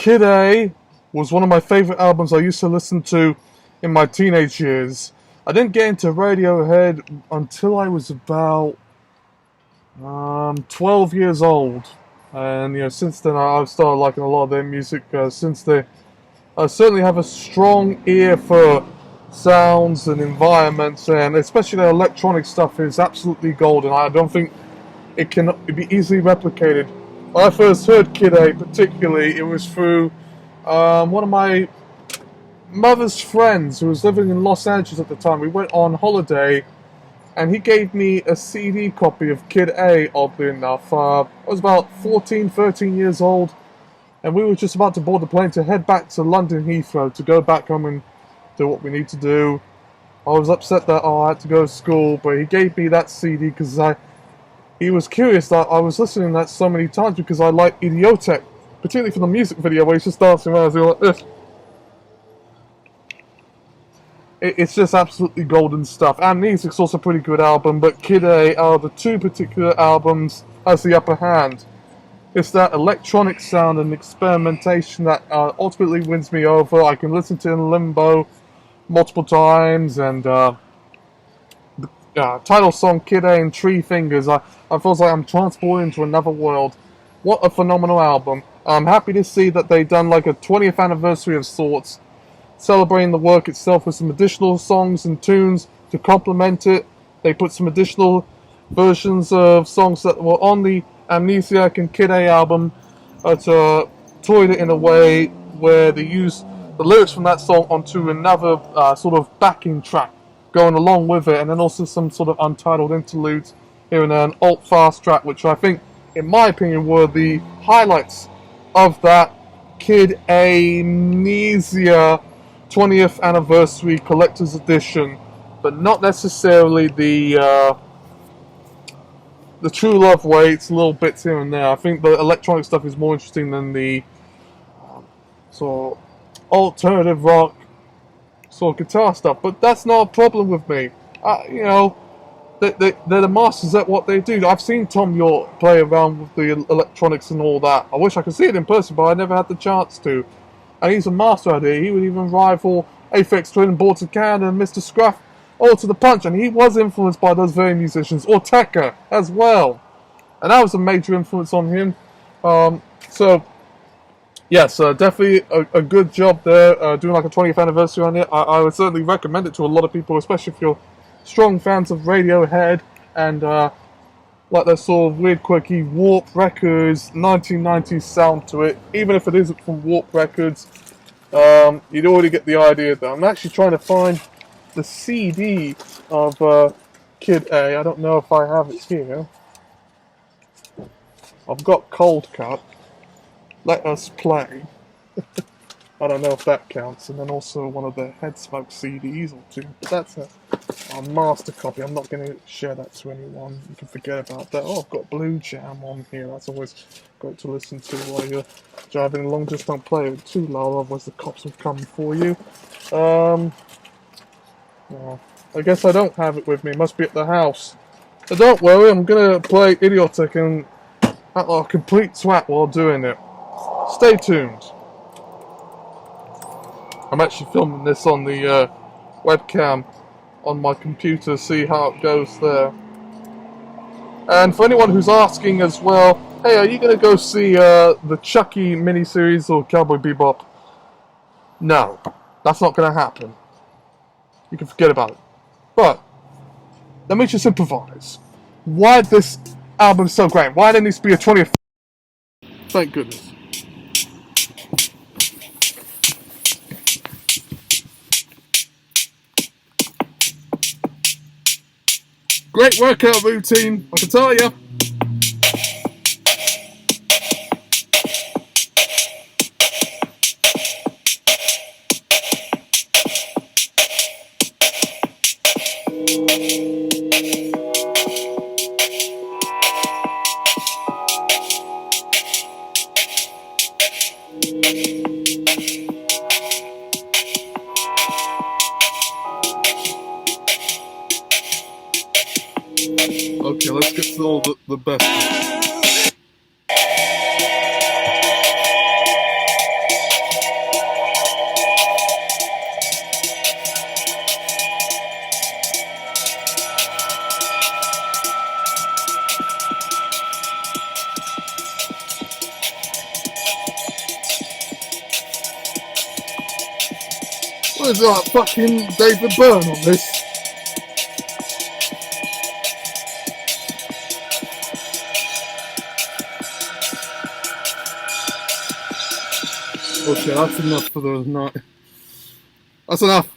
Kid A was one of my favorite albums I used to listen to in my teenage years. I didn't get into Radiohead until I was about 12 years old. And since then I've started liking a lot of their music. Since they certainly have a strong ear for sounds and environments, and especially their electronic stuff is absolutely golden. I don't think it can be easily replicated. When I first heard Kid A, particularly, it was through one of my mother's friends who was living in Los Angeles at the time. We went on holiday, and he gave me a CD copy of Kid A, oddly enough. I was about 14, 13 years old, and we were just about to board the plane to head back to London Heathrow to go back home and do what we need to do. I was upset that I had to go to school, but he gave me that CD because he was curious that I was listening to that so many times because I like Idioteque, particularly for the music video where he's just dancing around doing like this. It's just absolutely golden stuff. Mnesia's also a pretty good album, but Kid A are the two particular albums has the upper hand. It's that electronic sound and experimentation that ultimately wins me over. I can listen to in limbo multiple times, and the title song Kid A and Tree Fingers, I feel like I'm transported into another world. What a phenomenal album. I'm happy to see that they've done like a 20th anniversary of sorts, celebrating the work itself with some additional songs and tunes to complement it. They put some additional versions of songs that were on the Mnesia and Kid A album to toyed it in a way where they used the lyrics from that song onto another sort of backing track going along with it, and then also some sort of untitled interludes here and there, an alt-fast track, which I think, in my opinion, were the highlights of that Kid A Mnesia 20th anniversary collector's edition, but not necessarily the true love way. It's little bits here and there. I think the electronic stuff is more interesting than the sort of alternative rock sort of guitar stuff, but that's not a problem with me. They're the masters at what they do. I've seen Tom York play around with the electronics and all that. I wish I could see it in person, but I never had the chance to. And he's a master at it. He would even rival Aphex Twin, Boards of Canada, and Mr. Scruff all to the punch. And he was influenced by those very musicians, Idioteque as well. And that was a major influence on him. Yes, definitely a good job there, doing like a 20th anniversary on it. I would certainly recommend it to a lot of people, especially if you're strong fans of Radiohead and like that sort of weird, quirky Warp Records 1990s sound to it. Even if it isn't from Warp Records, you'd already get the idea there. I'm actually trying to find the CD of Kid A. I don't know if I have it here. I've got Cold Cut. Let Us Play. I don't know if that counts. And then also one of the Head Smoke CDs or two. But that's a master copy. I'm not going to share that to anyone. You can forget about that. Oh, I've got Blue Jam on here. That's always great to listen to while you're driving along. Just don't play it too loud, otherwise the cops will come for you. Well, I guess I don't have it with me. It must be at the house. But don't worry, I'm going to play Idioteque and act like a complete twat while doing it. Stay tuned. I'm actually filming this on the webcam on my computer, see how it goes there. And for anyone who's asking as well, hey, are you going to go see the Chucky miniseries or Cowboy Bebop? No, that's not going to happen. You can forget about it. But let me just improvise. Why this album so great? Why there needs to be a 20th? Thank goodness. Great workout routine, I can tell you. Okay, let's get to all the best. There's like fucking David Byrne on this. Okay, that's enough for the night. That's enough.